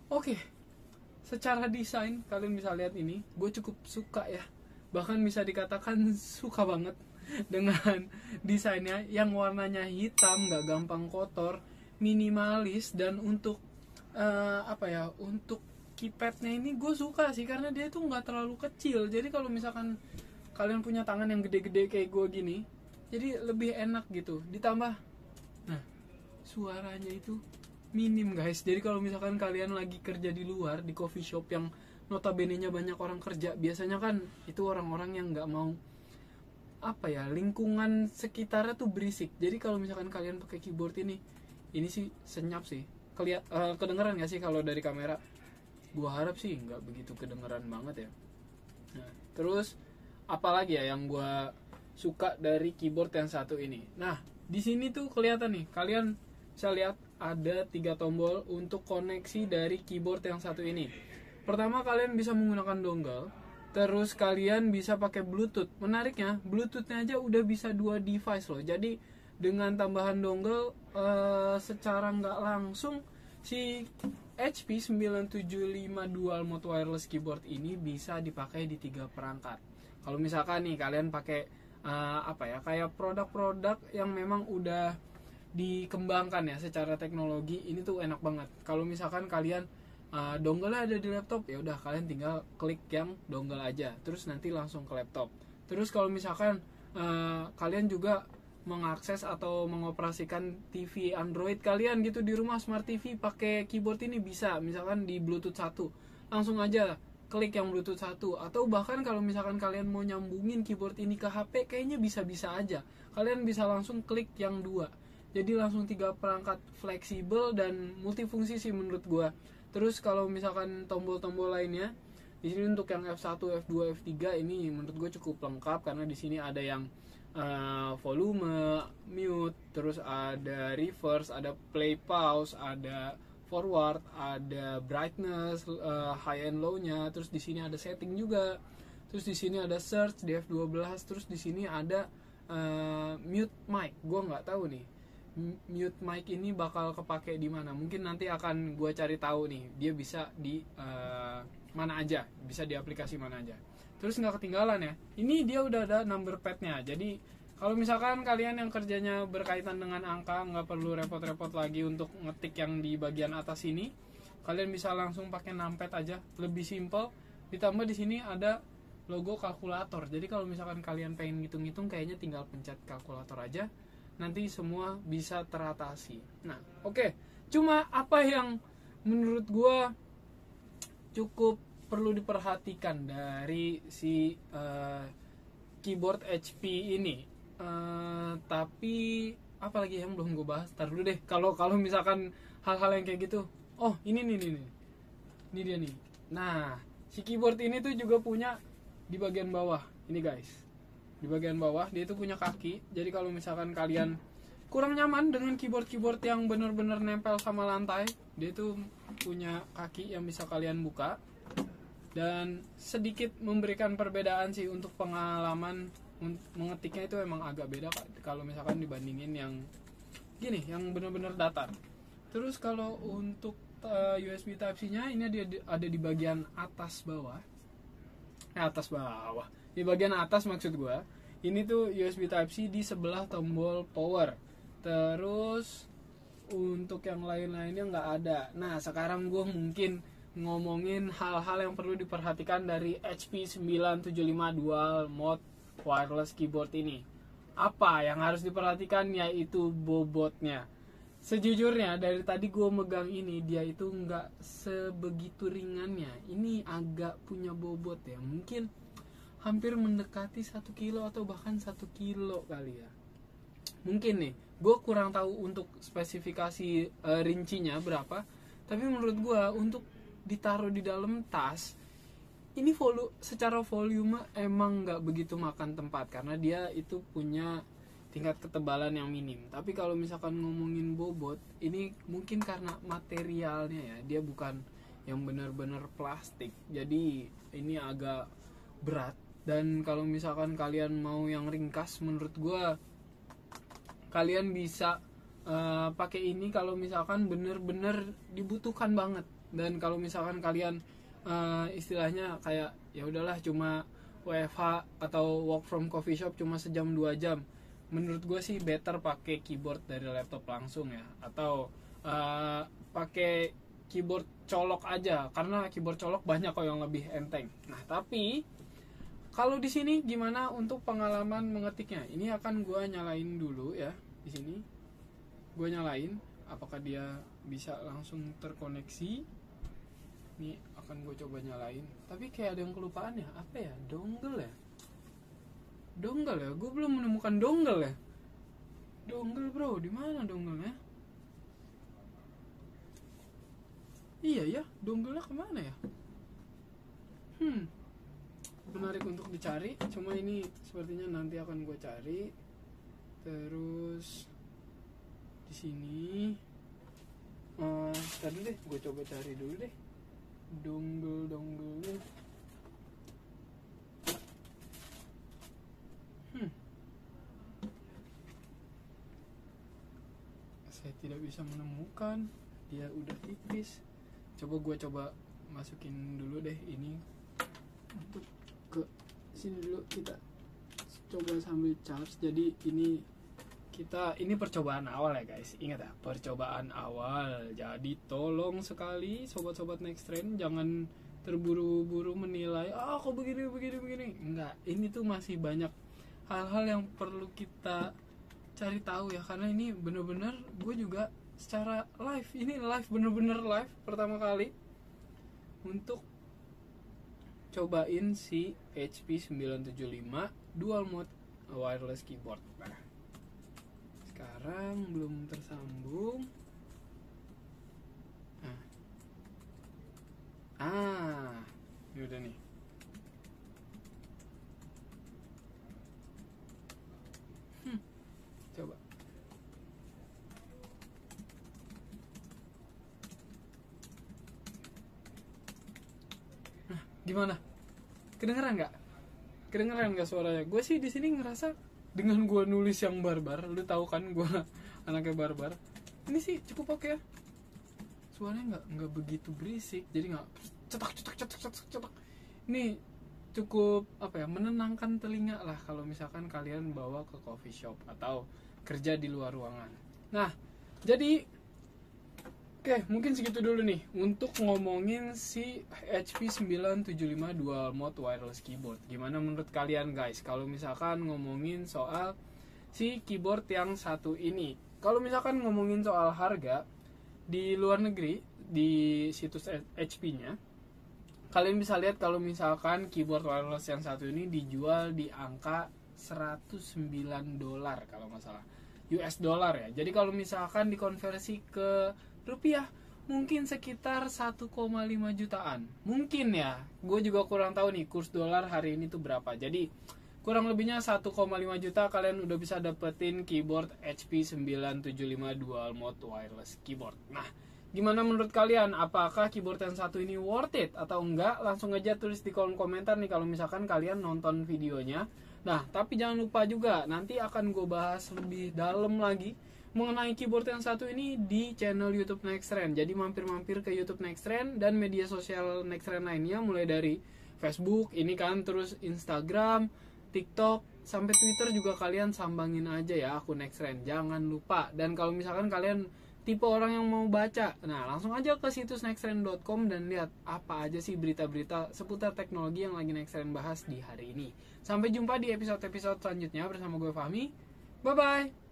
Oke, secara desain kalian bisa lihat ini, gue cukup suka ya, bahkan bisa dikatakan suka banget dengan desainnya yang warnanya hitam, nggak gampang kotor, minimalis, dan untuk apa ya, untuk keypadnya ini gue suka sih karena dia tuh nggak terlalu kecil. Jadi kalau misalkan kalian punya tangan yang gede-gede kayak gue gini, jadi lebih enak gitu. Ditambah, nah, suaranya itu minim guys. Jadi kalau misalkan kalian lagi kerja di luar di coffee shop yang notabene nya banyak orang kerja, biasanya kan itu orang-orang yang nggak mau apa ya, lingkungan sekitarnya tuh berisik. Jadi kalau misalkan kalian pakai keyboard ini sih senyap sih. Kedengeran nggak sih kalau dari kamera? Gua harap sih nggak begitu kedengeran banget ya. Nah, terus apalagi ya yang gua suka dari keyboard yang satu ini? Nah, di sini tuh kelihatan nih, kalian bisa lihat ada 3 tombol untuk koneksi dari keyboard yang satu ini. Pertama, kalian bisa menggunakan dongle. Terus kalian bisa pakai Bluetooth. Menariknya, Bluetoothnya aja udah bisa 2 device loh. Jadi dengan tambahan dongle, secara nggak langsung si HP 975 Dual Mode Wireless Keyboard ini bisa dipakai di 3 perangkat. Kalau misalkan nih kalian pakai apa ya, kayak produk-produk yang memang udah dikembangkan ya secara teknologi, ini tuh enak banget. Kalau misalkan kalian dongle ada di laptop, ya udah kalian tinggal klik yang dongle aja, terus nanti langsung ke laptop. Terus kalau misalkan kalian juga mengakses atau mengoperasikan TV Android kalian gitu di rumah, smart TV pakai keyboard ini bisa, misalkan di Bluetooth 1, langsung aja klik yang Bluetooth 1. Atau bahkan kalau misalkan kalian mau nyambungin keyboard ini ke HP, kayaknya bisa-bisa aja. Kalian bisa langsung klik yang 2. Jadi langsung 3 perangkat fleksibel dan multifungsi sih menurut gua. Terus kalau misalkan tombol-tombol lainnya, di sini untuk yang F1, F2, F3 ini menurut gue cukup lengkap karena di sini ada yang volume, mute, terus ada reverse, ada play pause, ada forward, ada brightness, high and low-nya, terus di sini ada setting juga. Terus di sini ada search di F12, terus di sini ada mute mic. Gue nggak tahu nih mute mic ini bakal kepake di mana. Mungkin nanti akan gue cari tahu nih, dia bisa di mana aja, bisa di aplikasi mana aja. Terus nggak ketinggalan ya, ini dia udah ada number pad-nya. Jadi kalau misalkan kalian yang kerjanya berkaitan dengan angka, nggak perlu repot-repot lagi untuk ngetik yang di bagian atas ini. Kalian bisa langsung pakai numpad aja, lebih simple. Ditambah di sini ada logo kalkulator. Jadi kalau misalkan kalian pengen ngitung-ngitung, kayaknya tinggal pencet kalkulator aja, nanti semua bisa teratasi. Nah, oke. Cuma apa yang menurut gue cukup perlu diperhatikan dari si keyboard HP ini, tapi apalagi yang belum gue bahas. Ntar dulu deh. Kalau misalkan hal-hal yang kayak gitu, oh ini dia nih. Nah, si keyboard ini tuh juga punya di bagian bawah ini guys. Di bagian bawah dia itu punya kaki. Jadi kalau misalkan kalian kurang nyaman dengan keyboard yang benar-benar nempel sama lantai, dia itu punya kaki yang bisa kalian buka. Dan sedikit memberikan perbedaan sih untuk pengalaman mengetiknya, itu emang agak beda kalau misalkan dibandingin yang gini, yang benar-benar datar. Terus kalau untuk USB Type-C-nya ini ada di bagian atas bawah. Di bagian atas maksud gue, ini tuh USB Type-C di sebelah tombol power. Terus untuk yang lain-lainnya nggak ada. Nah, sekarang gue mungkin ngomongin hal-hal yang perlu diperhatikan dari HP 975 Dual Mode Wireless Keyboard ini. Apa yang harus diperhatikan, yaitu bobotnya. Sejujurnya dari tadi gue megang ini, dia itu nggak sebegitu ringannya. Ini agak punya bobot ya, mungkin hampir mendekati 1 kilo atau bahkan 1 kilo kali ya. Mungkin nih, gue kurang tahu untuk spesifikasi rincinya berapa. Tapi menurut gue untuk ditaruh di dalam tas, ini secara volume emang nggak begitu makan tempat karena dia itu punya tingkat ketebalan yang minim. Tapi kalau misalkan ngomongin bobot, ini mungkin karena materialnya ya, dia bukan yang benar-benar plastik, jadi ini agak berat. Dan kalau misalkan kalian mau yang ringkas, menurut gue kalian bisa pakai ini kalau misalkan bener-bener dibutuhkan banget. Dan kalau misalkan kalian istilahnya kayak ya udahlah cuma WFH atau work from coffee shop cuma sejam 2 jam, menurut gue sih better pakai keyboard dari laptop langsung ya, atau pakai keyboard colok aja, karena keyboard colok banyak kok yang lebih enteng. Nah tapi kalau di sini gimana untuk pengalaman mengetiknya? Ini akan gue nyalain dulu ya. Di sini gue nyalain, apakah dia bisa langsung terkoneksi. Ini akan gue coba nyalain, tapi kayak ada yang kelupaan ya. Apa ya? Dongle ya? Dongle ya? Gue belum menemukan dongle ya. Dongle bro, di mana dongle-nya? Iya ya, dongle-nya kemana ya? Menarik untuk dicari. Cuma ini sepertinya nanti akan gue cari. Terus di sini, tadi deh, gue coba cari dulu deh. Dongle-nya. Saya tidak bisa menemukan. Dia udah tipis. Coba masukin dulu deh ini untuk ke sini dulu. Kita coba sambil charge. Jadi ini percobaan awal ya guys. Ingat ya, percobaan awal. Jadi tolong sekali sobat-sobat Next Trend jangan terburu-buru menilai, kok begini. Enggak, ini tuh masih banyak hal-hal yang perlu kita cari tahu ya, karena ini bener-bener gue juga secara live, ini bener-bener live pertama kali untuk cobain si HP 975 dual mode wireless keyboard. Nah, sekarang belum tersambung. Ini udah nih. Coba. Nah, gimana? Kedengeran nggak suaranya? Gue sih di sini ngerasa dengan gue nulis yang barbar, lu tahu kan gue anaknya barbar. Ini sih cukup oke ya. Suaranya nggak begitu berisik, jadi nggak cetak. Ini cukup menenangkan telinga lah kalau misalkan kalian bawa ke coffee shop atau kerja di luar ruangan. Nah, jadi mungkin segitu dulu nih untuk ngomongin si HP 975 dual mode wireless keyboard. Gimana menurut kalian guys kalau misalkan ngomongin soal si keyboard yang satu ini? Kalau misalkan ngomongin soal harga di luar negeri, di situs HP-nya, kalian bisa lihat kalau misalkan keyboard wireless yang satu ini dijual di angka $109 kalau nggak salah, US dollar ya. Jadi kalau misalkan dikonversi ke rupiah mungkin sekitar 1,5 jutaan. Mungkin ya, gue juga kurang tahu nih kurs dolar hari ini tuh berapa. Jadi kurang lebihnya 1,5 juta kalian udah bisa dapetin keyboard HP 975 dual mode wireless keyboard. Nah, gimana menurut kalian? Apakah keyboard yang satu ini worth it atau enggak? Langsung aja tulis di kolom komentar nih kalau misalkan kalian nonton videonya. Nah, tapi jangan lupa juga nanti akan gue bahas lebih dalam lagi mengenai keyboard yang satu ini di channel YouTube Next Trend. Jadi mampir-mampir ke YouTube Next Trend dan media sosial Next Trend lainnya, mulai dari Facebook ini kan, terus Instagram, TikTok, sampai Twitter juga kalian sambangin aja ya akun Next Trend. Jangan lupa. Dan kalau misalkan kalian tipe orang yang mau baca, nah langsung aja ke situs nexttrend.com dan lihat apa aja sih berita-berita seputar teknologi yang lagi Next Trend bahas di hari ini. Sampai jumpa di episode-episode selanjutnya bersama gue Fahmi. Bye-bye.